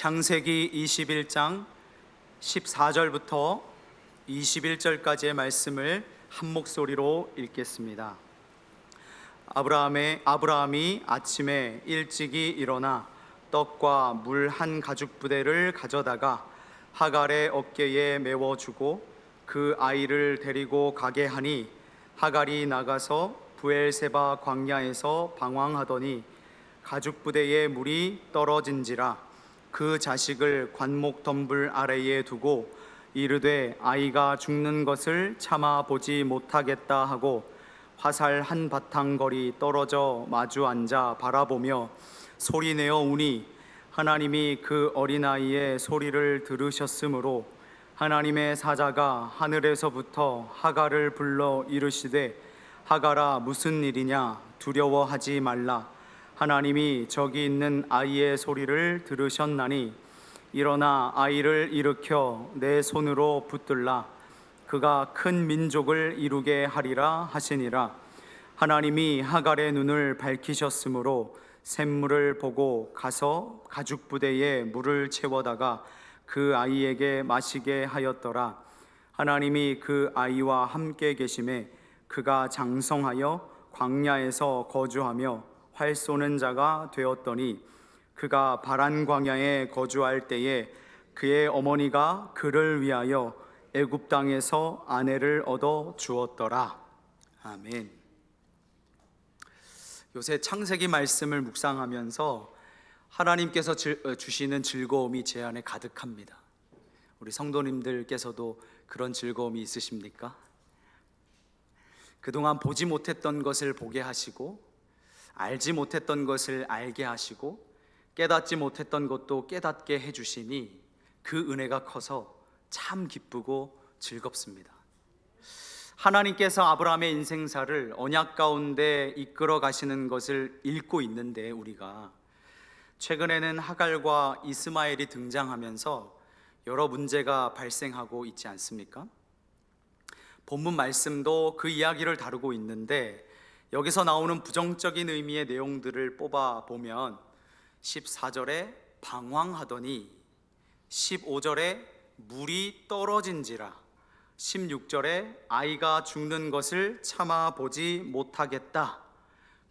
창세기 21장 14절부터 21절까지의 말씀을 한 목소리로 읽겠습니다. 아브라함이 아침에 일찍이 일어나 떡과 물 한 가죽 부대를 가져다가 하갈의 어깨에 메워주고 그 아이를 데리고 가게 하니, 하갈이 나가서 브엘세바 광야에서 방황하더니 가죽 부대에 물이 떨어진지라 그 자식을 관목 덤불 아래에 두고 이르되 아이가 죽는 것을 참아 보지 못하겠다 하고 화살 한 바탕 거리 떨어져 마주 앉아 바라보며 소리내어 우니, 하나님이 그 어린아이의 소리를 들으셨으므로 하나님의 사자가 하늘에서부터 하갈을 불러 이르시되 하갈아 무슨 일이냐, 두려워하지 말라. 하나님이 저기 있는 아이의 소리를 들으셨나니 일어나 아이를 일으켜 내 손으로 붙들라. 그가 큰 민족을 이루게 하리라 하시니라. 하나님이 하갈의 눈을 밝히셨으므로 샘물을 보고 가서 가죽 부대에 물을 채워다가 그 아이에게 마시게 하였더라. 하나님이 그 아이와 함께 계심에 그가 장성하여 광야에서 거주하며 활 쏘는 자가 되었더니, 그가 바란 광야에 거주할 때에 그의 어머니가 그를 위하여 애굽 땅에서 아내를 얻어 주었더라. 아멘. 요새 창세기 말씀을 묵상하면서 하나님께서 주시는 즐거움이 제 안에 가득합니다. 우리 성도님들께서도 그런 즐거움이 있으십니까? 그동안 보지 못했던 것을 보게 하시고, 알지 못했던 것을 알게 하시고, 깨닫지 못했던 것도 깨닫게 해주시니 그 은혜가 커서 참 기쁘고 즐겁습니다. 하나님께서 아브라함의 인생사를 언약 가운데 이끌어 가시는 것을 읽고 있는데, 우리가 최근에는 하갈과 이스마엘이 등장하면서 여러 문제가 발생하고 있지 않습니까? 본문 말씀도 그 이야기를 다루고 있는데, 여기서 나오는 부정적인 의미의 내용들을 뽑아보면 14절에 방황하더니, 15절에 물이 떨어진지라, 16절에 아이가 죽는 것을 참아 보지 못하겠다,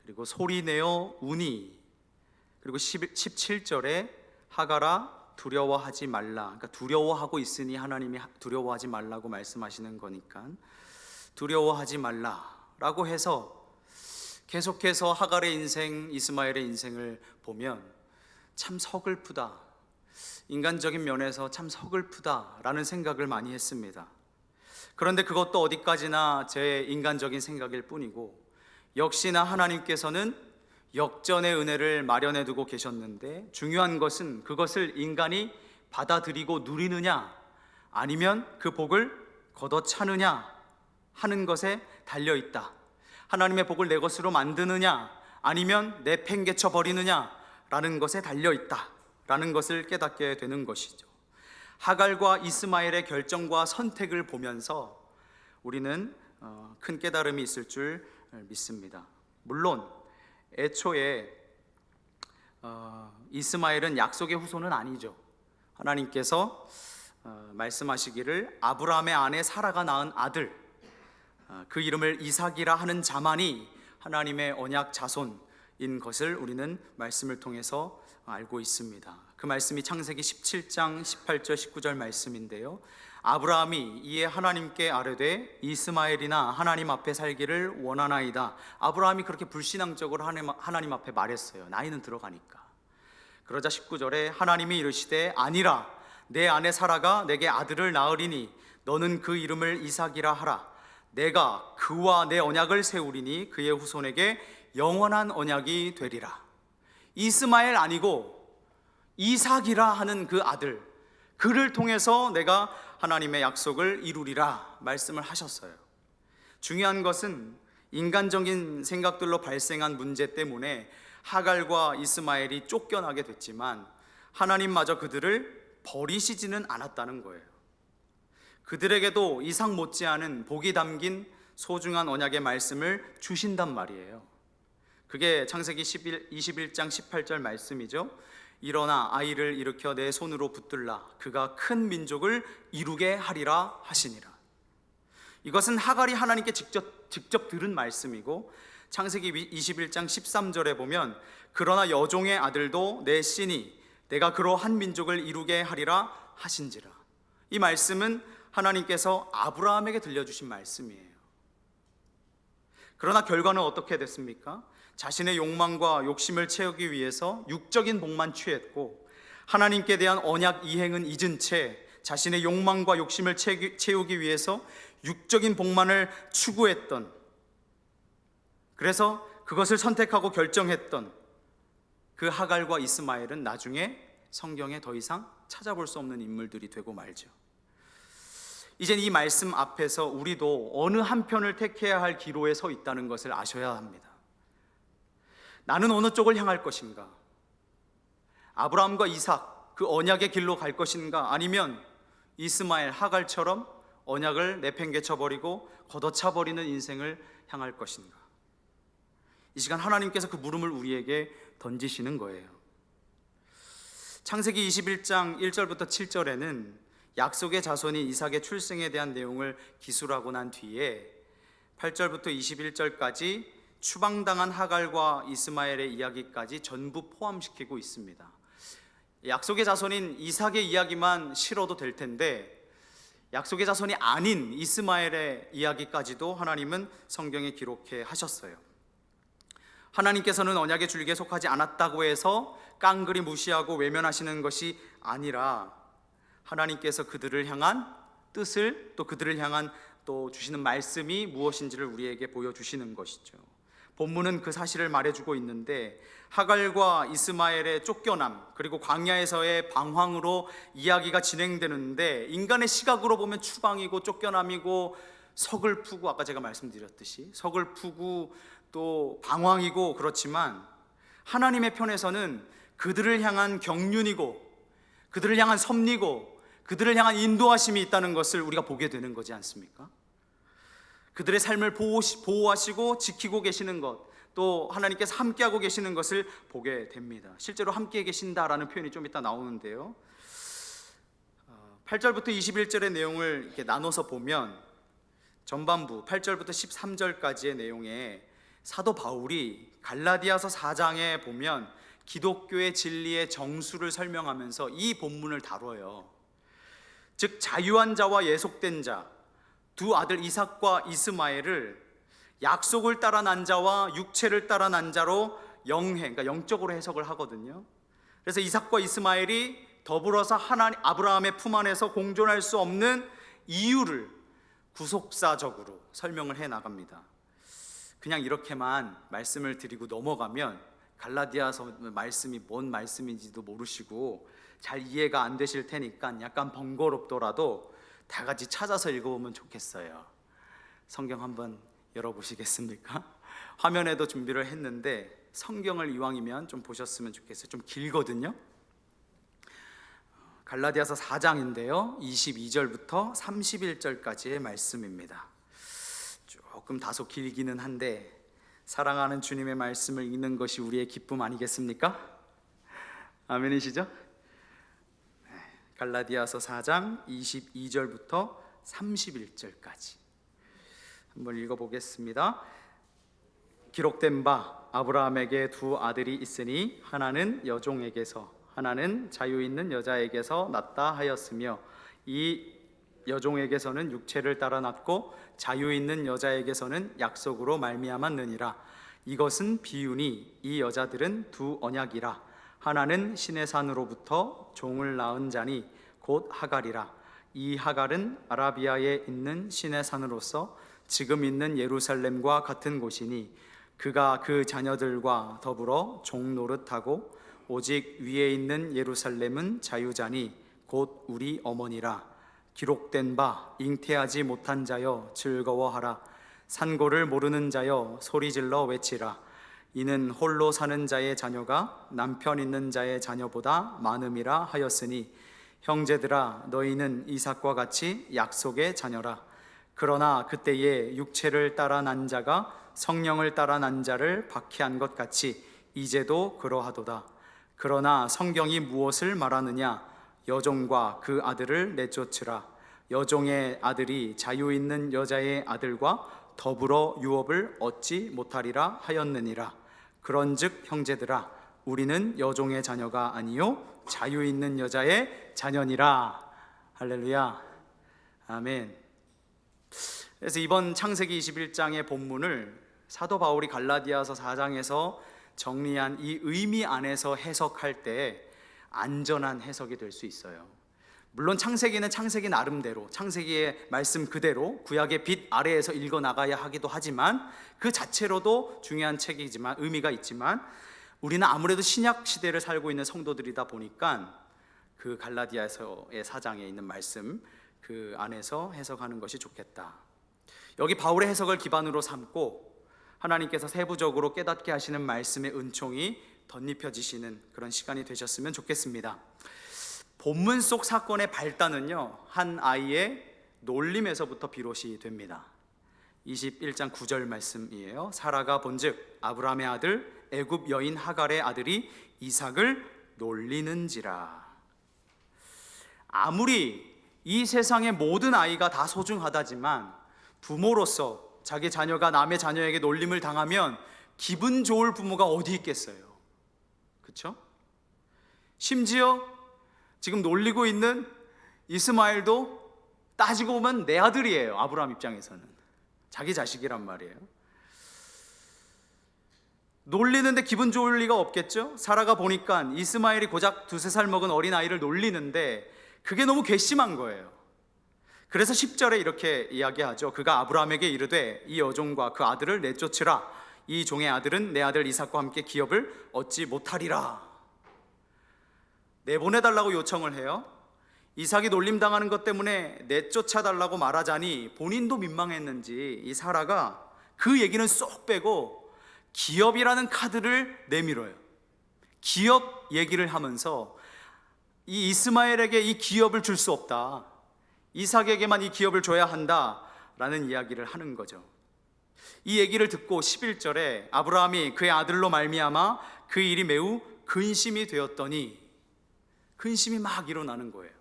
그리고 소리내어 우니, 그리고 17절에 하갈아 두려워하지 말라. 그러니까 두려워하고 있으니 하나님이 두려워하지 말라고 말씀하시는 거니까 두려워하지 말라라고 해서 계속해서 하갈의 인생, 이스마엘의 인생을 보면 참 서글프다, 인간적인 면에서 참 서글프다라는 생각을 많이 했습니다. 그런데 그것도 어디까지나 제 인간적인 생각일 뿐이고, 역시나 하나님께서는 역전의 은혜를 마련해 두고 계셨는데, 중요한 것은 그것을 인간이 받아들이고 누리느냐, 아니면 그 복을 걷어차느냐 하는 것에 달려있다. 하나님의 복을 내 것으로 만드느냐, 아니면 내팽개쳐 버리느냐 라는 것에 달려있다 라는 것을 깨닫게 되는 것이죠. 하갈과 이스마엘의 결정과 선택을 보면서 우리는 큰 깨달음이 있을 줄 믿습니다. 물론 애초에 이스마엘은 약속의 후손은 아니죠. 하나님께서 말씀하시기를 아브라함의 아내 사라가 낳은 아들, 그 이름을 이삭이라 하는 자만이 하나님의 언약 자손인 것을 우리는 말씀을 통해서 알고 있습니다. 그 말씀이 창세기 17장 18절 19절 말씀인데요, 아브라함이 이에 하나님께 아뢰되 이스마엘이나 하나님 앞에 살기를 원하나이다. 아브라함이 그렇게 불신앙적으로 하나님 앞에 말했어요. 나이는 들어가니까. 그러자 19절에 하나님이 이르시되 아니라, 내 아내 사라가 내게 아들을 낳으리니 너는 그 이름을 이삭이라 하라. 내가 그와 내 언약을 세우리니 그의 후손에게 영원한 언약이 되리라. 이스마엘 아니고 이삭이라 하는 그 아들, 그를 통해서 내가 하나님의 약속을 이루리라 말씀을 하셨어요. 중요한 것은 인간적인 생각들로 발생한 문제 때문에 하갈과 이스마엘이 쫓겨나게 됐지만 하나님마저 그들을 버리시지는 않았다는 거예요. 그들에게도 이삭 못지않은 복이 담긴 소중한 언약의 말씀을 주신단 말이에요. 그게 창세기 21장 18절 말씀이죠. 일어나 아이를 일으켜 내 손으로 붙들라. 그가 큰 민족을 이루게 하리라 하시니라. 이것은 하갈이 하나님께 직접 들은 말씀이고, 창세기 21장 13절에 보면 그러나 여종의 아들도 내 씨니 내가 그로 한 민족을 이루게 하리라 하신지라. 이 말씀은 하나님께서 아브라함에게 들려주신 말씀이에요. 그러나 결과는 어떻게 됐습니까? 자신의 욕망과 욕심을 채우기 위해서 육적인 복만 취했고, 하나님께 대한 언약 이행은 잊은 채 자신의 욕망과 욕심을 채우기 위해서 육적인 복만을 추구했던, 그래서 그것을 선택하고 결정했던 그 하갈과 이스마엘은 나중에 성경에 더 이상 찾아볼 수 없는 인물들이 되고 말죠. 이젠 이 말씀 앞에서 우리도 어느 한편을 택해야 할 기로에 서 있다는 것을 아셔야 합니다. 나는 어느 쪽을 향할 것인가? 아브라함과 이삭, 그 언약의 길로 갈 것인가? 아니면 이스마엘, 하갈처럼 언약을 내팽개쳐버리고 걷어차버리는 인생을 향할 것인가? 이 시간 하나님께서 그 물음을 우리에게 던지시는 거예요. 창세기 21장 1절부터 7절에는 약속의 자손이 이삭의 출생에 대한 내용을 기술하고 난 뒤에 8절부터 21절까지 추방당한 하갈과 이스마엘의 이야기까지 전부 포함시키고 있습니다. 약속의 자손인 이삭의 이야기만 실어도 될 텐데, 약속의 자손이 아닌 이스마엘의 이야기까지도 하나님은 성경에 기록해 하셨어요. 하나님께서는 언약의 줄기에 속하지 않았다고 해서 깡그리 무시하고 외면하시는 것이 아니라, 하나님께서 그들을 향한 뜻을, 또 그들을 향한 또 주시는 말씀이 무엇인지를 우리에게 보여주시는 것이죠. 본문은 그 사실을 말해주고 있는데, 하갈과 이스마엘의 쫓겨남, 그리고 광야에서의 방황으로 이야기가 진행되는데, 인간의 시각으로 보면 추방이고 쫓겨남이고 서글프고, 아까 제가 말씀드렸듯이 서글프고 또 방황이고 그렇지만, 하나님의 편에서는 그들을 향한 경륜이고 그들을 향한 섭리고 그들을 향한 인도하심이 있다는 것을 우리가 보게 되는 거지 않습니까? 그들의 삶을 보호하시고 지키고 계시는 것, 또 하나님께서 함께하고 계시는 것을 보게 됩니다. 실제로 함께 계신다라는 표현이 좀 이따 나오는데요, 8절부터 21절의 내용을 이렇게 나눠서 보면 전반부 8절부터 13절까지의 내용에 사도 바울이 갈라디아서 4장에 보면 기독교의 진리의 정수를 설명하면서 이 본문을 다뤄요. 즉, 자유한 자와 예속된 자, 두 아들 이삭과 이스마엘을 약속을 따라 난 자와 육체를 따라 난 자로 그러니까 영적으로 해석을 하거든요. 그래서 이삭과 이스마엘이 더불어서 하나님 아브라함의 품 안에서 공존할 수 없는 이유를 구속사적으로 설명을 해 나갑니다. 그냥 이렇게만 말씀을 드리고 넘어가면 갈라디아서 말씀이 뭔 말씀인지도 모르시고 잘 이해가 안 되실 테니까 약간 번거롭더라도 다 같이 찾아서 읽어보면 좋겠어요. 성경 한번 열어보시겠습니까? 화면에도 준비를 했는데 성경을 이왕이면 좀 보셨으면 좋겠어요. 좀 길거든요. 갈라디아서 4장인데요 22절부터 31절까지의 말씀입니다. 조금 다소 길기는 한데 사랑하는 주님의 말씀을 읽는 것이 우리의 기쁨 아니겠습니까? 아멘이시죠? 갈라디아서 4장 22절부터 31절까지 한번 읽어보겠습니다. 기록된 바 아브라함에게 두 아들이 있으니 하나는 여종에게서 하나는 자유 있는 여자에게서 났다 하였으며, 이 여종에게서는 육체를 따라 났고 자유 있는 여자에게서는 약속으로 말미암았느니라. 이것은 비유니 이 여자들은 두 언약이라. 하나는 신의 산으로부터 종을 낳은 자니 곧 하갈이라. 이 하갈은 아라비아에 있는 신의 산으로서 지금 있는 예루살렘과 같은 곳이니 그가 그 자녀들과 더불어 종 노릇하고, 오직 위에 있는 예루살렘은 자유자니 곧 우리 어머니라. 기록된 바 잉태하지 못한 자여 즐거워하라. 산고를 모르는 자여 소리질러 외치라. 이는 홀로 사는 자의 자녀가 남편 있는 자의 자녀보다 많음이라 하였으니, 형제들아 너희는 이삭과 같이 약속의 자녀라. 그러나 그때에 육체를 따라 난 자가 성령을 따라 난 자를 박해한 것 같이 이제도 그러하도다. 그러나 성경이 무엇을 말하느냐? 여종과 그 아들을 내쫓으라. 여종의 아들이 자유 있는 여자의 아들과 더불어 유업을 얻지 못하리라 하였느니라. 그런즉 형제들아, 우리는 여종의 자녀가 아니요 자유 있는 여자의 자녀니라. 할렐루야. 아멘. 그래서 이번 창세기 21장의 본문을 사도 바울이 갈라디아서 4장에서 정리한 이 의미 안에서 해석할 때 안전한 해석이 될 수 있어요. 물론 창세기는 창세기 나름대로, 창세기의 말씀 그대로 구약의 빛 아래에서 읽어 나가야 하기도 하지만 그 자체로도 중요한 책이지만, 의미가 있지만, 우리는 아무래도 신약 시대를 살고 있는 성도들이다 보니까 그 갈라디아서의 4장에 있는 말씀 그 안에서 해석하는 것이 좋겠다. 여기 바울의 해석을 기반으로 삼고 하나님께서 세부적으로 깨닫게 하시는 말씀의 은총이 덧입혀지시는 그런 시간이 되셨으면 좋겠습니다. 본문 속 사건의 발단은요, 한 아이의 놀림에서부터 비롯이 됩니다. 21장 9절 말씀이에요. 사라가 본즉 아브라함의 아들 애굽 여인 하갈의 아들이 이삭을 놀리는지라. 아무리 이 세상의 모든 아이가 다 소중하다지만 부모로서 자기 자녀가 남의 자녀에게 놀림을 당하면 기분 좋을 부모가 어디 있겠어요? 그렇죠? 심지어 지금 놀리고 있는 이스마엘도 따지고 보면 내 아들이에요. 아브라함 입장에서는 자기 자식이란 말이에요. 놀리는데 기분 좋을 리가 없겠죠? 사라가 보니까 이스마엘이 고작 2-3살 먹은 어린아이를 놀리는데 그게 너무 괘씸한 거예요. 그래서 10절에 이렇게 이야기하죠. 그가 아브라함에게 이르되 이 여종과 그 아들을 내쫓으라. 이 종의 아들은 내 아들 이삭과 함께 기업을 얻지 못하리라. 내보내달라고 요청을 해요. 이삭이 놀림당하는 것 때문에 내쫓아달라고 말하자니 본인도 민망했는지 이 사라가 그 얘기는 쏙 빼고 기업이라는 카드를 내밀어요. 기업 얘기를 하면서 이 이스마엘에게 이 기업을 줄 수 없다, 이삭에게만 이 기업을 줘야 한다라는 이야기를 하는 거죠. 이 얘기를 듣고 11절에 아브라함이 그의 아들로 말미암아 그 일이 매우 근심이 되었더니, 근심이 막 일어나는 거예요.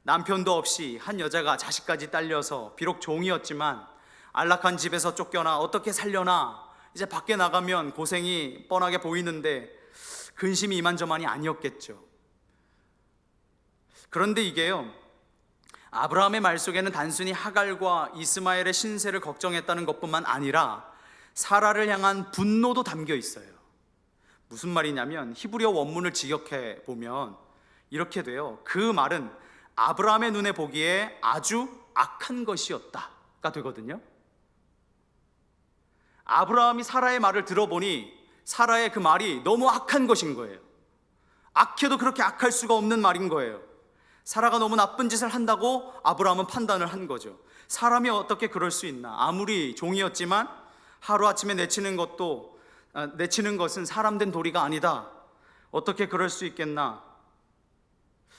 남편도 없이 한 여자가 자식까지 딸려서 비록 종이었지만 안락한 집에서 쫓겨나 어떻게 살려나, 이제 밖에 나가면 고생이 뻔하게 보이는데 근심이 이만저만이 아니었겠죠. 그런데 이게요, 아브라함의 말 속에는 단순히 하갈과 이스마엘의 신세를 걱정했다는 것뿐만 아니라 사라를 향한 분노도 담겨 있어요. 무슨 말이냐면 히브리어 원문을 직역해 보면 이렇게 돼요. 그 말은 아브라함의 눈에 보기에 아주 악한 것이었다가 되거든요. 아브라함이 사라의 말을 들어보니 사라의 그 말이 너무 악한 것인 거예요. 악해도 그렇게 악할 수가 없는 말인 거예요. 사라가 너무 나쁜 짓을 한다고 아브라함은 판단을 한 거죠. 사람이 어떻게 그럴 수 있나? 아무리 종이었지만 하루아침에 내치는 것은 사람된 도리가 아니다. 어떻게 그럴 수 있겠나?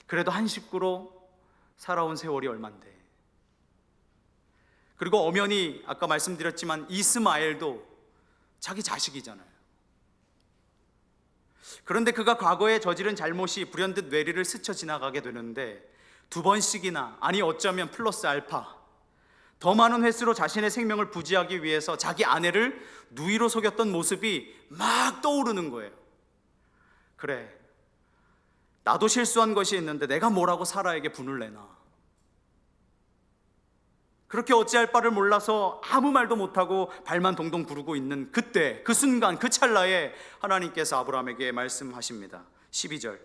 그래도 한 식구로 살아온 세월이 얼만데. 그리고 엄연히 아까 말씀드렸지만 이스마엘도 자기 자식이잖아요. 그런데 그가 과거에 저지른 잘못이 불현듯 뇌리를 스쳐 지나가게 되는데 2번씩이나, 아니 어쩌면 플러스 알파 더 많은 횟수로 자신의 생명을 부지하기 위해서 자기 아내를 누이로 속였던 모습이 막 떠오르는 거예요. 그래, 나도 실수한 것이 있는데 내가 뭐라고 사라에게 분을 내나. 그렇게 어찌할 바를 몰라서 아무 말도 못하고 발만 동동 구르고 있는 그때, 그 순간, 그 찰나에 하나님께서 아브라함에게 말씀하십니다. 12절,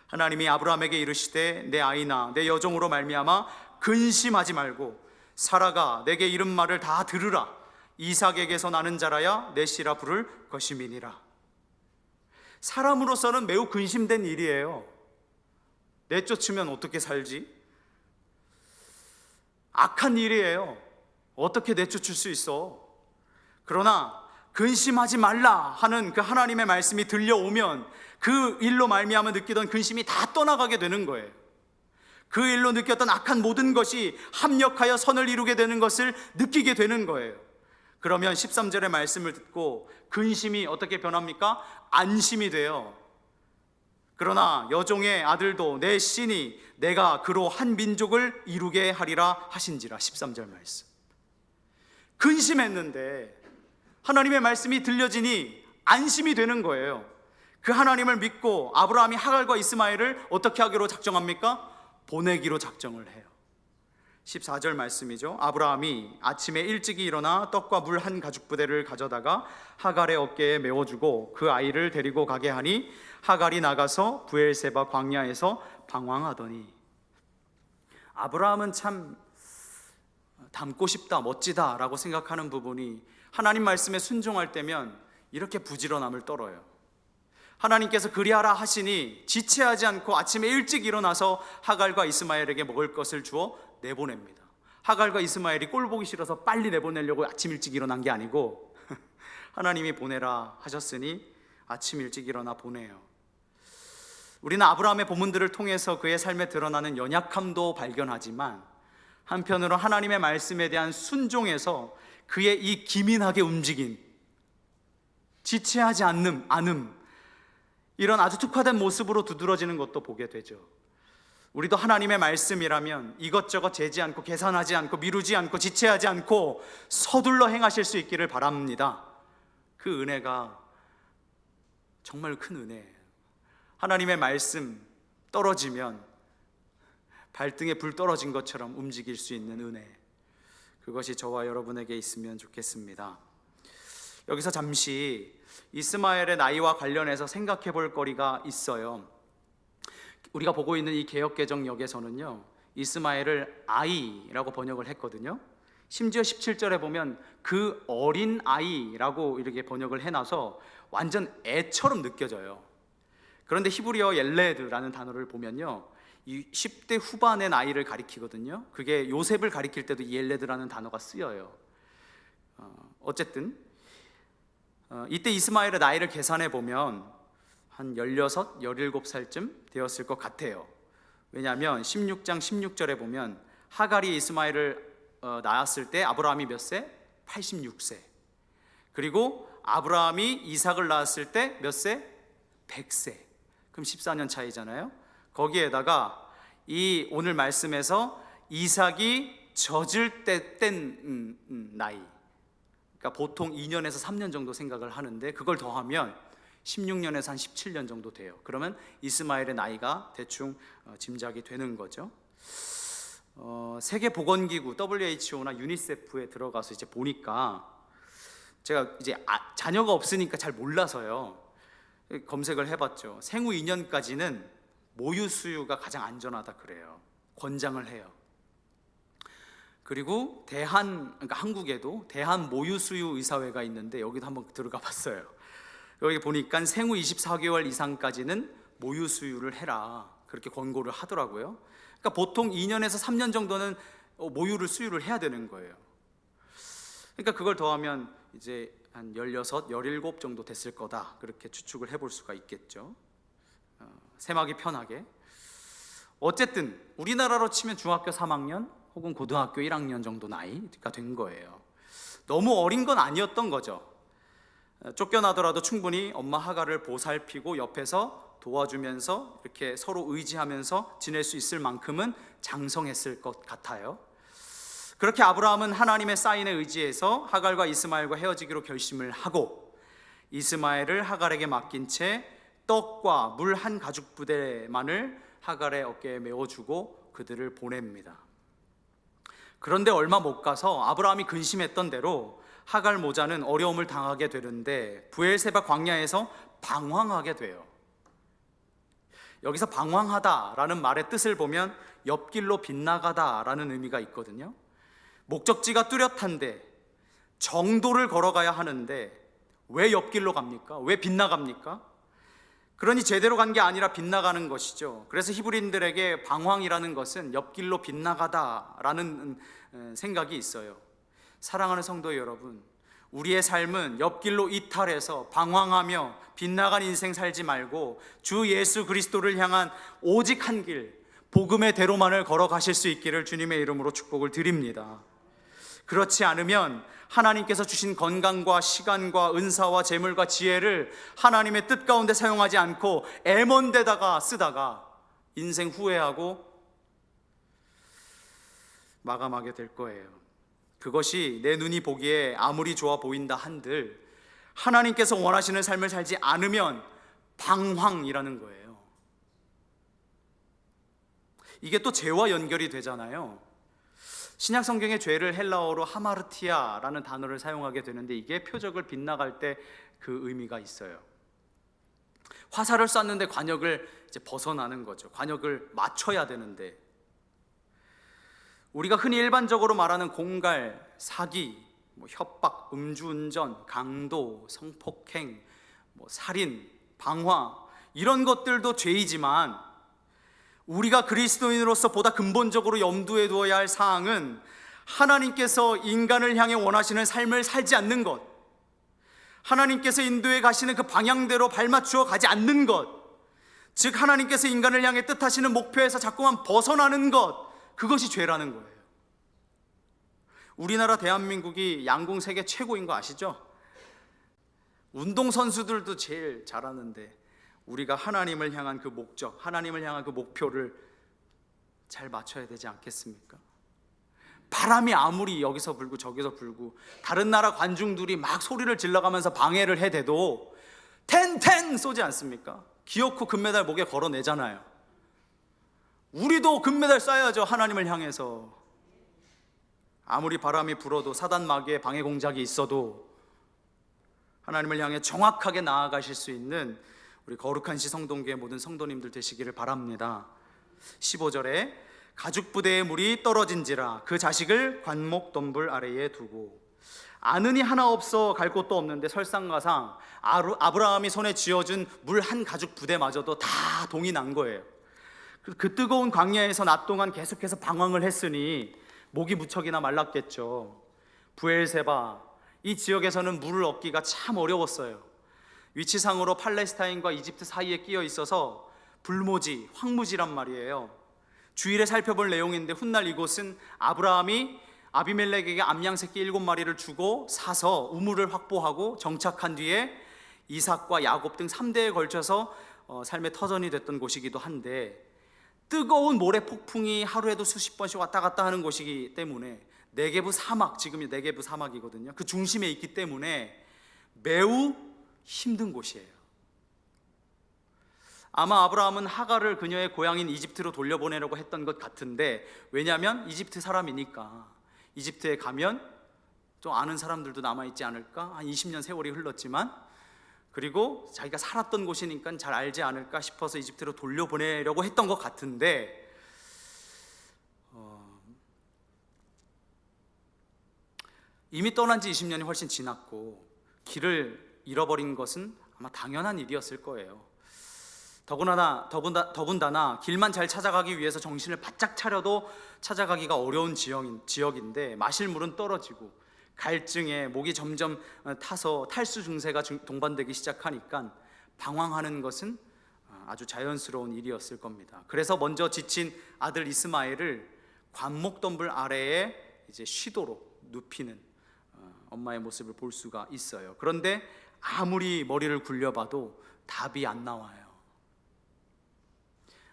하나님이 아브라함에게 이르시되 내 아이나 내 여종으로 말미암아 근심하지 말고 사라가 내게 이른 말을 다 들으라. 이삭에게서 나는 자라야 내 씨라 부를 것임이니라. 사람으로서는 매우 근심된 일이에요. 내쫓으면 어떻게 살지? 악한 일이에요. 어떻게 내쫓을 수 있어? 그러나 근심하지 말라 하는 그 하나님의 말씀이 들려오면 그 일로 말미암아 느끼던 근심이 다 떠나가게 되는 거예요. 그 일로 느꼈던 악한 모든 것이 합력하여 선을 이루게 되는 것을 느끼게 되는 거예요. 그러면 13절의 말씀을 듣고 근심이 어떻게 변합니까? 안심이 돼요. 그러나 여종의 아들도 내 신이 내가 그로 한 민족을 이루게 하리라 하신지라. 13절 말씀. 근심했는데 하나님의 말씀이 들려지니 안심이 되는 거예요. 그 하나님을 믿고 아브라함이 하갈과 이스마엘을 어떻게 하기로 작정합니까? 보내기로 작정을 해요. 14절 말씀이죠. 아브라함이 아침에 일찍이 일어나 떡과 물 한 가죽 부대를 가져다가 하갈의 어깨에 메워주고 그 아이를 데리고 가게 하니 하갈이 나가서 브엘세바 광야에서 방황하더니. 아브라함은 참 닮고 싶다, 멋지다 라고 생각하는 부분이 하나님 말씀에 순종할 때면 이렇게 부지런함을 떨어요. 하나님께서 그리하라 하시니 지체하지 않고 아침에 일찍 일어나서 하갈과 이스마엘에게 먹을 것을 주어 내보냅니다. 하갈과 이스마엘이 꼴 보기 싫어서 빨리 내보내려고 아침 일찍 일어난 게 아니고 하나님이 보내라 하셨으니 아침 일찍 일어나 보내요. 우리는 아브라함의 본문들을 통해서 그의 삶에 드러나는 연약함도 발견하지만 한편으로 하나님의 말씀에 대한 순종에서 그의 이 기민하게 움직임, 지체하지 않음, 이런 아주 특화된 모습으로 두드러지는 것도 보게 되죠. 우리도 하나님의 말씀이라면 이것저것 재지 않고 계산하지 않고 미루지 않고 지체하지 않고 서둘러 행하실 수 있기를 바랍니다. 그 은혜가 정말 큰 은혜예요. 하나님의 말씀 떨어지면 발등에 불 떨어진 것처럼 움직일 수 있는 은혜, 그것이 저와 여러분에게 있으면 좋겠습니다. 여기서 잠시 이스마엘의 나이와 관련해서 생각해 볼 거리가 있어요. 우리가 보고 있는 이 개역개정역에서는요, 이스마엘을 아이라고 번역을 했거든요. 심지어 17절에 보면 그 어린 아이라고 이렇게 번역을 해놔서 완전 애처럼 느껴져요. 그런데 히브리어 옐레드라는 단어를 보면요, 이 10대 후반의 나이를 가리키거든요. 그게 요셉을 가리킬 때도 이 옐레드라는 단어가 쓰여요. 어쨌든 이때 이스마엘의 나이를 계산해 보면 한 16, 17살쯤 되었을 것 같아요. 왜냐하면 16장 16절에 보면 하갈이 이스마엘을 낳았을 때 아브라함이 몇 세? 86세. 그리고 아브라함이 이삭을 낳았을 때 몇 세? 100세. 그럼 14년 차이잖아요. 거기에다가 이 오늘 말씀에서 이삭이 젖을 때 뗀 나이, 그러니까 보통 2년에서 3년 정도 생각을 하는데 그걸 더하면 16년에서 한 17년 정도 돼요. 그러면 이스마엘의 나이가 대충 짐작이 되는 거죠. 세계보건기구 WHO나 유니세프에 들어가서 이제 보니까, 제가 이제 자녀가 없으니까 잘 몰라서요, 검색을 해봤죠. 생후 2년까지는 모유 수유가 가장 안전하다 그래요. 권장을 해요. 그리고 그러니까 한국에도 대한 모유 수유 의사회가 있는데 여기도 한번 들어가 봤어요. 여기 보니까 생후 24개월 이상까지는 모유 수유를 해라, 그렇게 권고를 하더라고요. 그러니까 보통 2년에서 3년 정도는 모유를 수유를 해야 되는 거예요. 그러니까 그걸 더하면 이제 한 16, 17 정도 됐을 거다, 그렇게 추측을 해볼 수가 있겠죠. 셈하기 편하게. 어쨌든 우리나라로 치면 중학교 3학년 혹은 고등학교 1학년 정도 나이가 된 거예요. 너무 어린 건 아니었던 거죠. 쫓겨나더라도 충분히 엄마 하갈을 보살피고 옆에서 도와주면서 이렇게 서로 의지하면서 지낼 수 있을 만큼은 장성했을 것 같아요. 그렇게 아브라함은 하나님의 사인에 의지해서 하갈과 이스마엘과 헤어지기로 결심을 하고 이스마엘을 하갈에게 맡긴 채 떡과 물 한 가죽 부대만을 하갈의 어깨에 메워주고 그들을 보냅니다. 그런데 얼마 못 가서 아브라함이 근심했던 대로 하갈 모자는 어려움을 당하게 되는데 브엘세바 광야에서 방황하게 돼요. 여기서 방황하다라는 말의 뜻을 보면 옆길로 빗나가다라는 의미가 있거든요. 목적지가 뚜렷한데 정도를 걸어가야 하는데 왜 옆길로 갑니까? 왜 빗나갑니까? 그러니 제대로 간 게 아니라 빗나가는 것이죠. 그래서 히브리인들에게 방황이라는 것은 옆길로 빗나가다라는 생각이 있어요. 사랑하는 성도 여러분, 우리의 삶은 옆길로 이탈해서 방황하며 빗나간 인생 살지 말고 주 예수 그리스도를 향한 오직 한 길, 복음의 대로만을 걸어가실 수 있기를 주님의 이름으로 축복을 드립니다. 그렇지 않으면 하나님께서 주신 건강과 시간과 은사와 재물과 지혜를 하나님의 뜻 가운데 사용하지 않고 애먼데다가 쓰다가 인생 후회하고 마감하게 될 거예요. 그것이 내 눈이 보기에 아무리 좋아 보인다 한들 하나님께서 원하시는 삶을 살지 않으면 방황이라는 거예요. 이게 또 죄와 연결이 되잖아요. 신약 성경의 죄를 헬라어로 하마르티아라는 단어를 사용하게 되는데 이게 표적을 빗나갈 때 그 의미가 있어요. 화살을 쐈는데 관역을 이제 벗어나는 거죠. 관역을 맞춰야 되는데 우리가 흔히 일반적으로 말하는 공갈, 사기, 협박, 음주운전, 강도, 성폭행, 살인, 방화 이런 것들도 죄이지만 우리가 그리스도인으로서 보다 근본적으로 염두에 두어야 할 사항은 하나님께서 인간을 향해 원하시는 삶을 살지 않는 것, 하나님께서 인도해 가시는 그 방향대로 발맞추어 가지 않는 것, 즉 하나님께서 인간을 향해 뜻하시는 목표에서 자꾸만 벗어나는 것, 그것이 죄라는 거예요. 우리나라 대한민국이 양궁 세계 최고인 거 아시죠? 운동선수들도 제일 잘하는데 우리가 하나님을 향한 그 목적, 하나님을 향한 그 목표를 잘 맞춰야 되지 않겠습니까? 바람이 아무리 여기서 불고 저기서 불고 다른 나라 관중들이 막 소리를 질러가면서 방해를 해대도 텐텐 쏘지 않습니까? 기어코 금메달 목에 걸어내잖아요. 우리도 금메달 쏴야죠. 하나님을 향해서. 아무리 바람이 불어도 사단 마귀의 방해 공작이 있어도 하나님을 향해 정확하게 나아가실 수 있는 우리 거룩한 시 성동교의 모든 성도님들 되시기를 바랍니다. 15절에 가죽 부대의 물이 떨어진지라 그 자식을 관목 덤불 아래에 두고. 아는이 하나 없어 갈 곳도 없는데 설상가상 아브라함이 손에 쥐어준 물 한 가죽 부대마저도 다 동이 난 거예요. 그 뜨거운 광야에서 낮 동안 계속해서 방황을 했으니 목이 무척이나 말랐겠죠. 부엘세바, 이 지역에서는 물을 얻기가 참 어려웠어요. 위치상으로 팔레스타인과 이집트 사이에 끼어 있어서 불모지, 황무지란 말이에요. 주일에 살펴볼 내용인데 훗날 이곳은 아브라함이 아비멜렉에게 암양 새끼 7마리를 주고 사서 우물을 확보하고 정착한 뒤에 이삭과 야곱 등 3대에 걸쳐서 삶의 터전이 됐던 곳이기도 한데, 뜨거운 모래 폭풍이 하루에도 수십 번씩 왔다 갔다 하는 곳이기 때문에 네게브 사막, 지금이 네게브 사막이거든요. 그 중심에 있기 때문에 매우 힘든 곳이에요. 아마 아브라함은 하갈을 그녀의 고향인 이집트로 돌려보내려고 했던 것 같은데, 왜냐하면 이집트 사람이니까 이집트에 가면 좀 아는 사람들도 남아있지 않을까? 한 20년 세월이 흘렀지만, 그리고 자기가 살았던 곳이니까 잘 알지 않을까 싶어서 이집트로 돌려보내려고 했던 것 같은데, 이미 떠난 지 20년이 훨씬 지났고 길을 잃어버린 것은 아마 당연한 일이었을 거예요. 더군다나 길만 잘 찾아가기 위해서 정신을 바짝 차려도 찾아가기가 어려운 지역인데 마실 물은 떨어지고 갈증에 목이 점점 타서 탈수 증세가 동반되기 시작하니까 방황하는 것은 아주 자연스러운 일이었을 겁니다. 그래서 먼저 지친 아들 이스마엘을 관목덤불 아래에 이제 쉬도록 눕히는 엄마의 모습을 볼 수가 있어요. 그런데 아무리 머리를 굴려봐도 답이 안 나와요.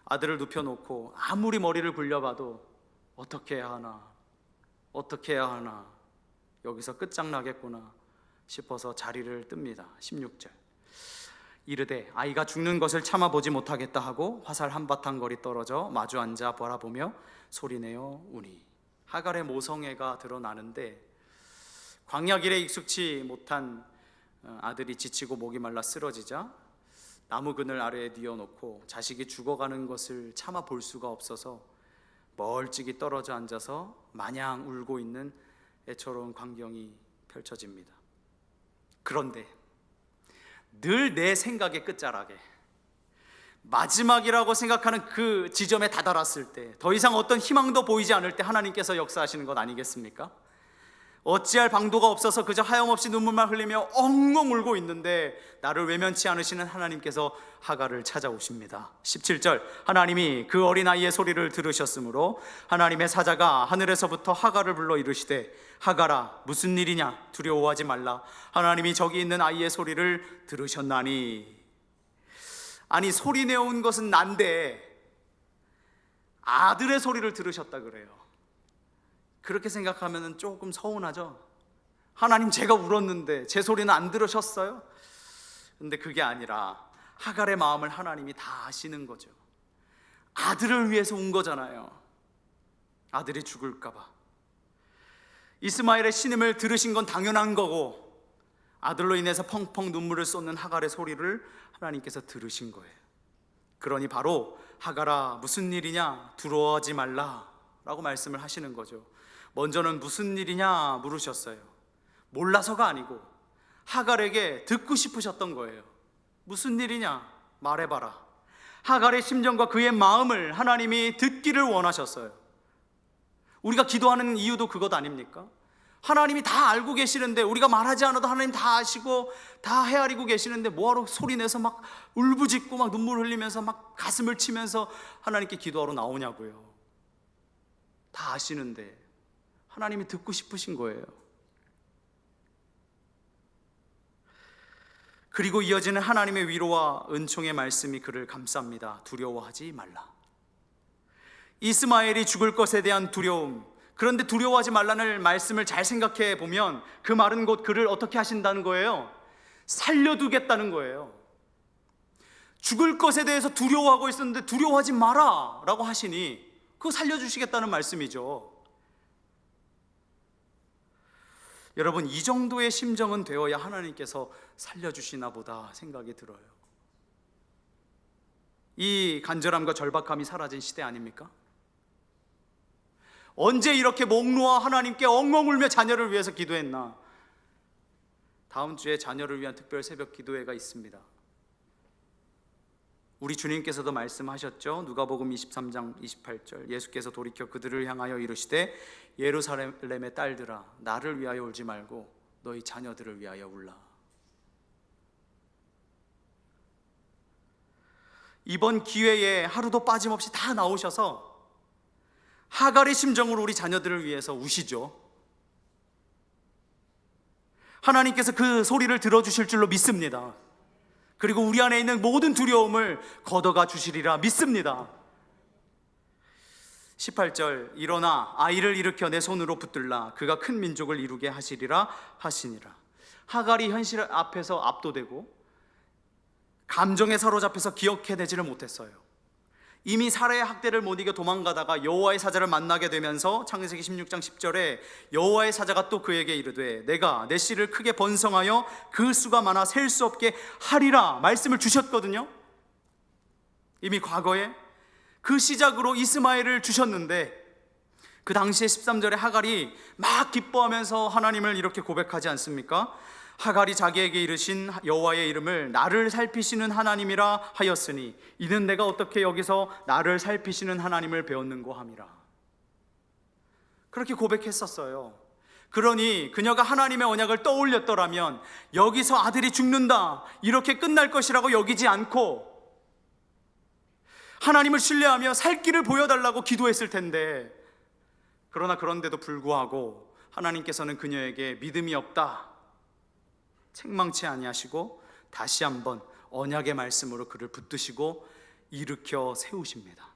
아들을 눕혀놓고 아무리 머리를 굴려봐도 어떻게 해야 하나 여기서 끝장나겠구나 싶어서 자리를 뜹니다. 16절, 이르되 아이가 죽는 것을 참아보지 못하겠다 하고 화살 한바탕 거리 떨어져 마주 앉아 바라보며 소리내어 우니. 하갈의 모성애가 드러나는데, 광야길에 익숙치 못한 아들이 지치고 목이 말라 쓰러지자 나무 그늘 아래에 뉘어놓고 자식이 죽어가는 것을 참아 볼 수가 없어서 멀찍이 떨어져 앉아서 마냥 울고 있는 애처로운 광경이 펼쳐집니다. 그런데 늘 내 생각의 끝자락에 마지막이라고 생각하는 그 지점에 다다랐을 때, 더 이상 어떤 희망도 보이지 않을 때 하나님께서 역사하시는 것 아니겠습니까? 어찌할 방도가 없어서 그저 하염없이 눈물만 흘리며 엉엉 울고 있는데 나를 외면치 않으시는 하나님께서 하갈을 찾아오십니다. 17절, 하나님이 그 어린아이의 소리를 들으셨으므로 하나님의 사자가 하늘에서부터 하갈을 불러 이르시되 하갈아 무슨 일이냐, 두려워하지 말라. 하나님이 저기 있는 아이의 소리를 들으셨나니. 아니, 소리 내어온 것은 난데 아들의 소리를 들으셨다 그래요. 그렇게 생각하면 조금 서운하죠. 하나님, 제가 울었는데 제 소리는 안 들으셨어요? 근데 그게 아니라 하갈의 마음을 하나님이 다 아시는 거죠. 아들을 위해서 운 거잖아요. 아들이 죽을까 봐. 이스마엘의 신음을 들으신 건 당연한 거고, 아들로 인해서 펑펑 눈물을 쏟는 하갈의 소리를 하나님께서 들으신 거예요. 그러니 바로 하갈아 무슨 일이냐, 두려워하지 말라 라고 말씀을 하시는 거죠. 먼저는 무슨 일이냐 물으셨어요. 몰라서가 아니고 하갈에게 듣고 싶으셨던 거예요. 무슨 일이냐 말해봐라. 하갈의 심정과 그의 마음을 하나님이 듣기를 원하셨어요. 우리가 기도하는 이유도 그것 아닙니까? 하나님이 다 알고 계시는데, 우리가 말하지 않아도 하나님 다 아시고 다 헤아리고 계시는데 뭐하러 소리내서 막 울부짖고 막 눈물 흘리면서 막 가슴을 치면서 하나님께 기도하러 나오냐고요. 다 아시는데 하나님이 듣고 싶으신 거예요. 그리고 이어지는 하나님의 위로와 은총의 말씀이 그를 감쌉니다. 두려워하지 말라. 이스마엘이 죽을 것에 대한 두려움, 그런데 두려워하지 말라는 말씀을 잘 생각해 보면 그 말은 곧 그를 어떻게 하신다는 거예요? 살려두겠다는 거예요. 죽을 것에 대해서 두려워하고 있었는데 두려워하지 마라 라고 하시니 그거 살려주시겠다는 말씀이죠. 여러분, 이 정도의 심정은 되어야 하나님께서 살려주시나 보다 생각이 들어요. 이 간절함과 절박함이 사라진 시대 아닙니까? 언제 이렇게 목 놓아 하나님께 엉엉 울며 자녀를 위해서 기도했나? 다음 주에 자녀를 위한 특별 새벽 기도회가 있습니다. 우리 주님께서도 말씀하셨죠. 누가복음 23장 28절, 예수께서 돌이켜 그들을 향하여 이르시되 예루살렘의 딸들아, 나를 위하여 울지 말고 너희 자녀들을 위하여 울라. 이번 기회에 하루도 빠짐없이 다 나오셔서 하갈의 심정으로 우리 자녀들을 위해서 우시죠. 하나님께서 그 소리를 들어주실 줄로 믿습니다. 그리고 우리 안에 있는 모든 두려움을 걷어가 주시리라 믿습니다. 18절, 일어나 아이를 일으켜 내 손으로 붙들라. 그가 큰 민족을 이루게 하시리라 하시니라. 하갈이 현실 앞에서 압도되고 감정에 사로잡혀서 기억해내지를 못했어요. 이미 사라의 학대를 못 이겨 도망가다가 여호와의 사자를 만나게 되면서 창세기 16장 10절에 여호와의 사자가 또 그에게 이르되 내가 내 씨를 크게 번성하여 그 수가 많아 셀 수 없게 하리라 말씀을 주셨거든요. 이미 과거에 그 시작으로 이스마엘을 주셨는데, 그 당시에 13절에 하갈이 막 기뻐하면서 하나님을 이렇게 고백하지 않습니까? 하갈이 자기에게 이르신 여호와의 이름을 나를 살피시는 하나님이라 하였으니 이는 내가 어떻게 여기서 나를 살피시는 하나님을 배웠는고 함이라. 그렇게 고백했었어요. 그러니 그녀가 하나님의 언약을 떠올렸더라면 여기서 아들이 죽는다 이렇게 끝날 것이라고 여기지 않고 하나님을 신뢰하며 살 길을 보여달라고 기도했을 텐데, 그러나 그런데도 불구하고 하나님께서는 그녀에게 믿음이 없다, 책망치 아니하시고 다시 한번 언약의 말씀으로 그를 붙드시고 일으켜 세우십니다.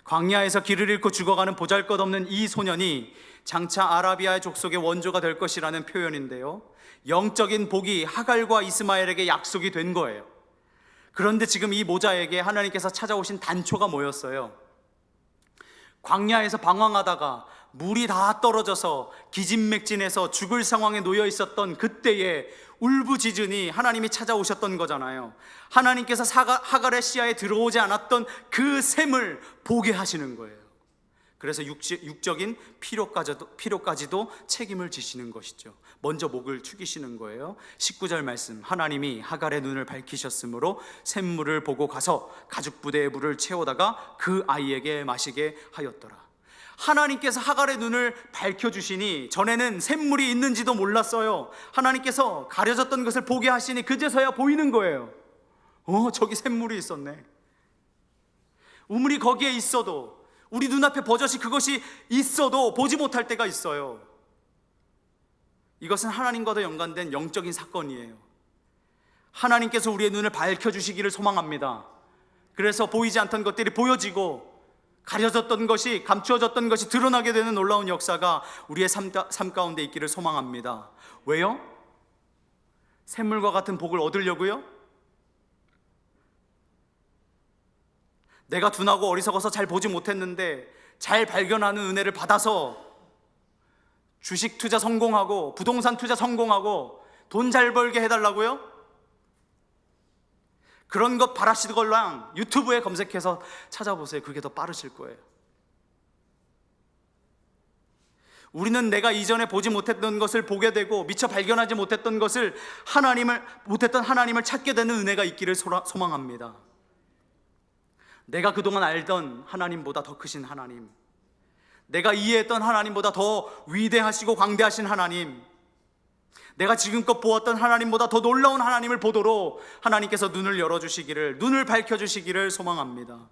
광야에서 길을 잃고 죽어가는 보잘것없는 이 소년이 장차 아라비아의 족속의 원조가 될 것이라는 표현인데요, 영적인 복이 하갈과 이스마엘에게 약속이 된 거예요. 그런데 지금 이 모자에게 하나님께서 찾아오신 단초가 뭐였어요? 광야에서 방황하다가 물이 다 떨어져서 기진맥진해서 죽을 상황에 놓여 있었던 그때에 울부짖으니 하나님이 찾아오셨던 거잖아요. 하나님께서 하갈의 시야에 들어오지 않았던 그 샘을 보게 하시는 거예요. 그래서 육적인 필요까지도 책임을 지시는 것이죠. 먼저 목을 축이시는 거예요. 19절 말씀, 하나님이 하갈의 눈을 밝히셨으므로 샘물을 보고 가서 가죽 부대에 물을 채우다가 그 아이에게 마시게 하였더라. 하나님께서 하갈의 눈을 밝혀주시니 전에는 샘물이 있는지도 몰랐어요. 하나님께서 가려졌던 것을 보게 하시니 그제서야 보이는 거예요. 저기 샘물이 있었네. 우물이 거기에 있어도, 우리 눈앞에 버젓이 그것이 있어도 보지 못할 때가 있어요. 이것은 하나님과도 연관된 영적인 사건이에요. 하나님께서 우리의 눈을 밝혀주시기를 소망합니다. 그래서 보이지 않던 것들이 보여지고, 가려졌던 것이, 감추어졌던 것이 드러나게 되는 놀라운 역사가 우리의 삶 가운데 있기를 소망합니다. 왜요? 샘물과 같은 복을 얻으려고요? 내가 둔하고 어리석어서 잘 보지 못했는데 잘 발견하는 은혜를 받아서 주식 투자 성공하고 부동산 투자 성공하고 돈 잘 벌게 해달라고요? 그런 것 바라시걸랑 유튜브에 검색해서 찾아보세요. 그게 더 빠르실 거예요. 우리는 내가 이전에 보지 못했던 것을 보게 되고 미처 발견하지 못했던 것을 하나님을 찾게 되는 은혜가 있기를 소망합니다. 내가 그동안 알던 하나님보다 더 크신 하나님, 내가 이해했던 하나님보다 더 위대하시고 광대하신 하나님, 내가 지금껏 보았던 하나님보다 더 놀라운 하나님을 보도록 하나님께서 눈을 열어주시기를, 눈을 밝혀주시기를 소망합니다.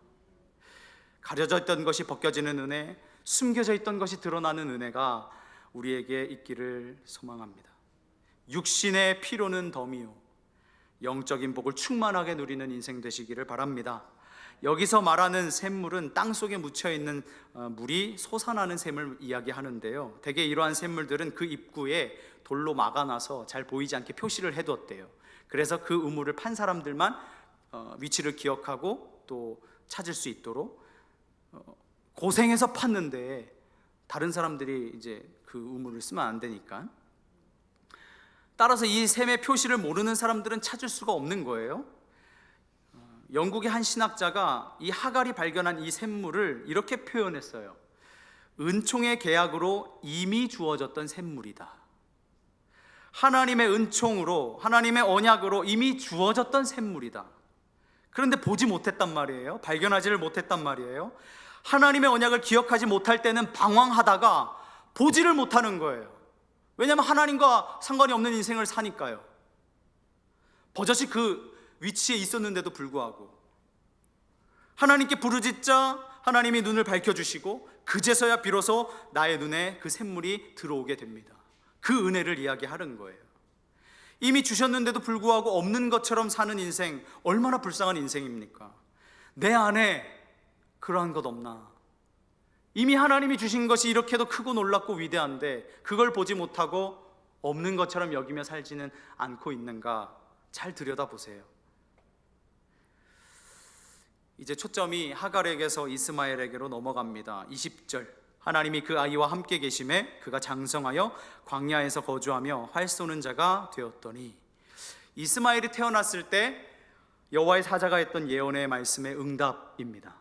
가려져 있던 것이 벗겨지는 은혜, 숨겨져 있던 것이 드러나는 은혜가 우리에게 있기를 소망합니다. 육신의 피로는 덤이요 영적인 복을 충만하게 누리는 인생 되시기를 바랍니다. 여기서 말하는 샘물은 땅속에 묻혀있는 물이 솟아나는 샘을 이야기하는데요, 대개 이러한 샘물들은 그 입구에 돌로 막아놔서 잘 보이지 않게 표시를 해두었대요. 그래서 그 우물을 판 사람들만 위치를 기억하고 또 찾을 수 있도록 고생해서 팠는데 다른 사람들이 이제 그 우물을 쓰면 안 되니까. 따라서 이 샘의 표시를 모르는 사람들은 찾을 수가 없는 거예요. 영국의 한 신학자가 이 하갈이 발견한 이 샘물을 이렇게 표현했어요. 은총의 계약으로 이미 주어졌던 샘물이다. 하나님의 은총으로, 하나님의 언약으로 이미 주어졌던 샘물이다. 그런데 보지 못했단 말이에요. 발견하지를 못했단 말이에요. 하나님의 언약을 기억하지 못할 때는 방황하다가 보지를 못하는 거예요. 왜냐하면 하나님과 상관이 없는 인생을 사니까요. 버젓이 그 위치에 있었는데도 불구하고 하나님께 부르짖자 하나님이 눈을 밝혀주시고 그제서야 비로소 나의 눈에 그 샘물이 들어오게 됩니다. 그 은혜를 이야기하는 거예요. 이미 주셨는데도 불구하고 없는 것처럼 사는 인생, 얼마나 불쌍한 인생입니까? 내 안에 그러한 것 없나? 이미 하나님이 주신 것이 이렇게도 크고 놀랍고 위대한데 그걸 보지 못하고 없는 것처럼 여기며 살지는 않고 있는가? 잘 들여다보세요. 이제 초점이 하갈에게서 이스마엘에게로 넘어갑니다. 20절, 하나님이 그 아이와 함께 계심에 그가 장성하여 광야에서 거주하며 활 쏘는 자가 되었더니, 이스마엘이 태어났을 때 여호와의 사자가 했던 예언의 말씀의 응답입니다.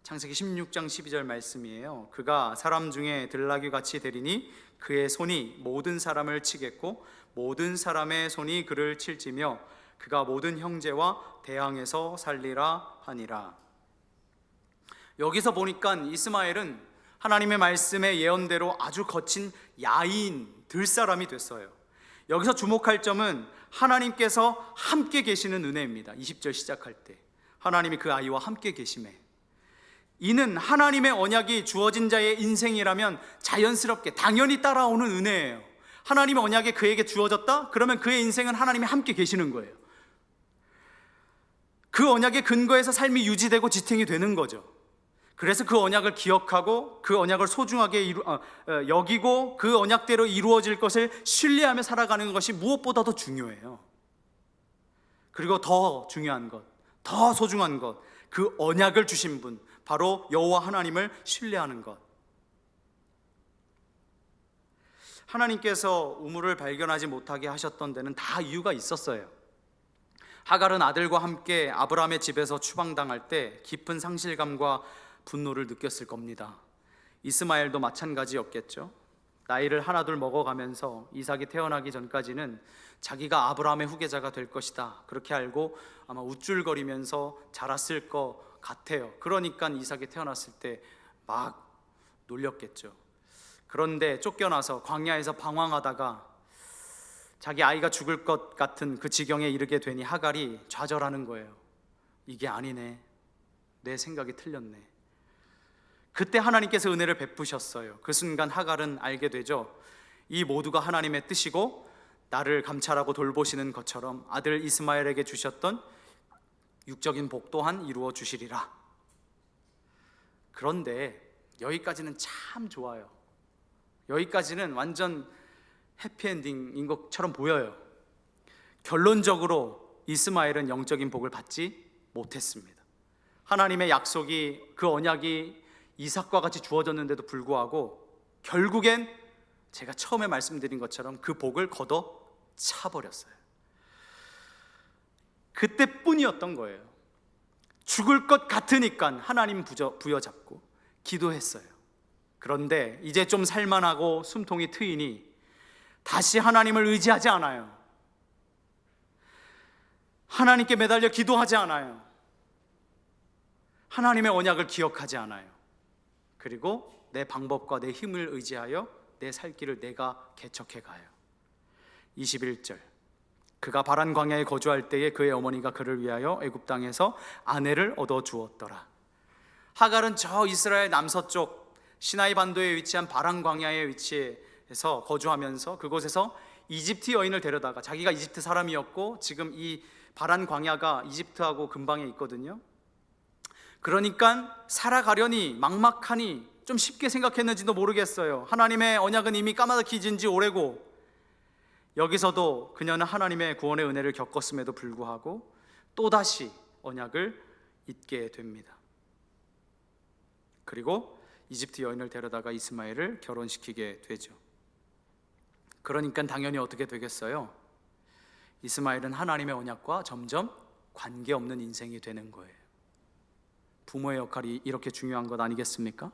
창세기 16장 12절 말씀이에요. 그가 사람 중에 들나귀같이 되리니 그의 손이 모든 사람을 치겠고 모든 사람의 손이 그를 칠지며 그가 모든 형제와 대항에서 살리라 하니라. 여기서 보니까 이스마엘은 하나님의 말씀의 예언대로 아주 거친 야인, 들사람이 됐어요. 여기서 주목할 점은 하나님께서 함께 계시는 은혜입니다. 20절 시작할 때 하나님이 그 아이와 함께 계심에, 이는 하나님의 언약이 주어진 자의 인생이라면 자연스럽게 당연히 따라오는 은혜예요. 하나님의 언약이 그에게 주어졌다? 그러면 그의 인생은 하나님이 함께 계시는 거예요. 그 언약의 근거에서 삶이 유지되고 지탱이 되는 거죠. 그래서 그 언약을 기억하고 그 언약을 소중하게 여기고 그 언약대로 이루어질 것을 신뢰하며 살아가는 것이 무엇보다도 중요해요. 그리고 더 중요한 것, 더 소중한 것, 그 언약을 주신 분, 바로 여호와 하나님을 신뢰하는 것. 하나님께서 우물을 발견하지 못하게 하셨던 데는 다 이유가 있었어요. 하갈은 아들과 함께 아브라함의 집에서 추방당할 때 깊은 상실감과 분노를 느꼈을 겁니다. 이스마엘도 마찬가지였겠죠. 나이를 하나둘 먹어가면서 이삭이 태어나기 전까지는 자기가 아브라함의 후계자가 될 것이다, 그렇게 알고 아마 우쭐거리면서 자랐을 것 같아요. 그러니까 이삭이 태어났을 때 막 놀렸겠죠. 그런데 쫓겨나서 광야에서 방황하다가 자기 아이가 죽을 것 같은 그 지경에 이르게 되니 하갈이 좌절하는 거예요. 이게 아니네, 내 생각이 틀렸네. 그때 하나님께서 은혜를 베푸셨어요. 그 순간 하갈은 알게 되죠. 이 모두가 하나님의 뜻이고 나를 감찰하고 돌보시는 것처럼 아들 이스마엘에게 주셨던 육적인 복 또한 이루어 주시리라. 그런데 여기까지는 참 좋아요. 여기까지는 완전 해피엔딩인 것처럼 보여요. 결론적으로 이스마엘은 영적인 복을 받지 못했습니다. 하나님의 약속이, 그 언약이 이삭과 같이 주어졌는데도 불구하고 결국엔 제가 처음에 말씀드린 것처럼 그 복을 걷어 차버렸어요. 그때뿐이었던 거예요. 죽을 것 같으니까 하나님 부여잡고 기도했어요. 그런데 이제 좀 살만하고 숨통이 트이니 다시 하나님을 의지하지 않아요. 하나님께 매달려 기도하지 않아요. 하나님의 언약을 기억하지 않아요. 그리고 내 방법과 내 힘을 의지하여 내 살 길을 내가 개척해 가요. 21절, 그가 바란 광야에 거주할 때에 그의 어머니가 그를 위하여 애굽 땅에서 아내를 얻어 주었더라. 하갈은 저 이스라엘 남서쪽 시나이 반도에 위치한 바란 광야에 위치해서 거주하면서 그곳에서 이집트 여인을 데려다가, 자기가 이집트 사람이었고 지금 이 바란 광야가 이집트하고 근방에 있거든요. 그러니까 살아가려니 막막하니 좀 쉽게 생각했는지도 모르겠어요. 하나님의 언약은 이미 까마득히 잊은 지 오래고, 여기서도 그녀는 하나님의 구원의 은혜를 겪었음에도 불구하고 또다시 언약을 잊게 됩니다. 그리고 이집트 여인을 데려다가 이스마엘을 결혼시키게 되죠. 그러니까 당연히 어떻게 되겠어요? 이스마엘은 하나님의 언약과 점점 관계없는 인생이 되는 거예요. 부모의 역할이 이렇게 중요한 것 아니겠습니까?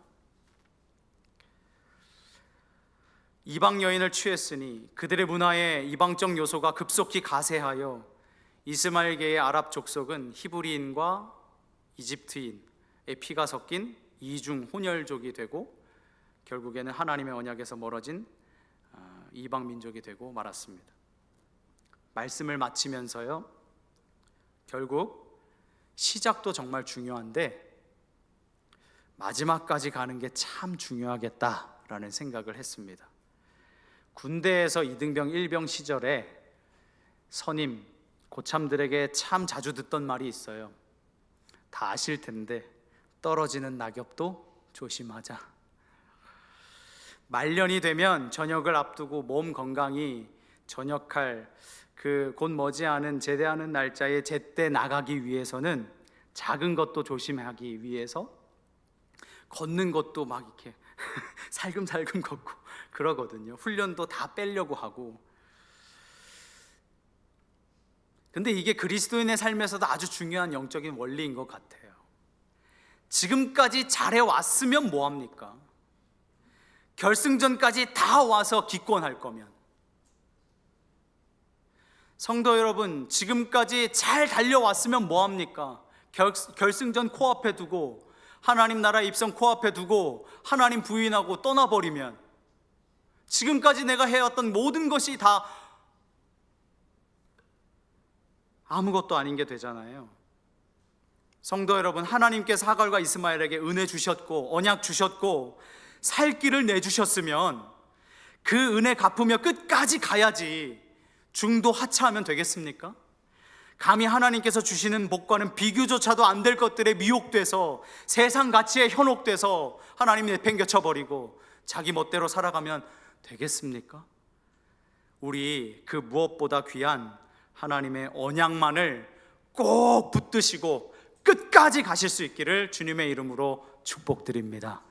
이방 여인을 취했으니 그들의 문화에 이방적 요소가 급속히 가세하여 이스마엘계의 아랍 족속은 히브리인과 이집트인의 피가 섞인 이중 혼혈족이 되고 결국에는 하나님의 언약에서 멀어진 이방 민족이 되고 말았습니다. 말씀을 마치면서요, 결국 시작도 정말 중요한데 마지막까지 가는 게 참 중요하겠다라는 생각을 했습니다. 군대에서 이등병 1병 시절에 선임 고참들에게 참 자주 듣던 말이 있어요. 다 아실 텐데 떨어지는 낙엽도 조심하자. 말년이 되면 전역을 앞두고 몸 건강히 전역할 그 곧 머지않은 제대하는 날짜에 제때 나가기 위해서는 작은 것도 조심하기 위해서 걷는 것도 막 이렇게 살금살금 걷고 그러거든요. 훈련도 다 빼려고 하고. 근데 이게 그리스도인의 삶에서도 아주 중요한 영적인 원리인 것 같아요. 지금까지 잘해왔으면 뭐합니까? 결승전까지 다 와서 기권할 거면. 성도 여러분, 지금까지 잘 달려왔으면 뭐합니까? 결승전 코앞에 두고 하나님 나라 입성 코앞에 두고 하나님 부인하고 떠나버리면 지금까지 내가 해왔던 모든 것이 다 아무것도 아닌 게 되잖아요. 성도 여러분, 하나님께서 하갈과 이스마엘에게 은혜 주셨고 언약 주셨고 살 길을 내주셨으면 그 은혜 갚으며 끝까지 가야지 중도 하차하면 되겠습니까? 감히 하나님께서 주시는 복과는 비교조차도 안 될 것들에 미혹돼서 세상 가치에 현혹돼서 하나님 내팽겨쳐버리고 자기 멋대로 살아가면 되겠습니까? 우리 그 무엇보다 귀한 하나님의 언약만을 꼭 붙드시고 끝까지 가실 수 있기를 주님의 이름으로 축복드립니다.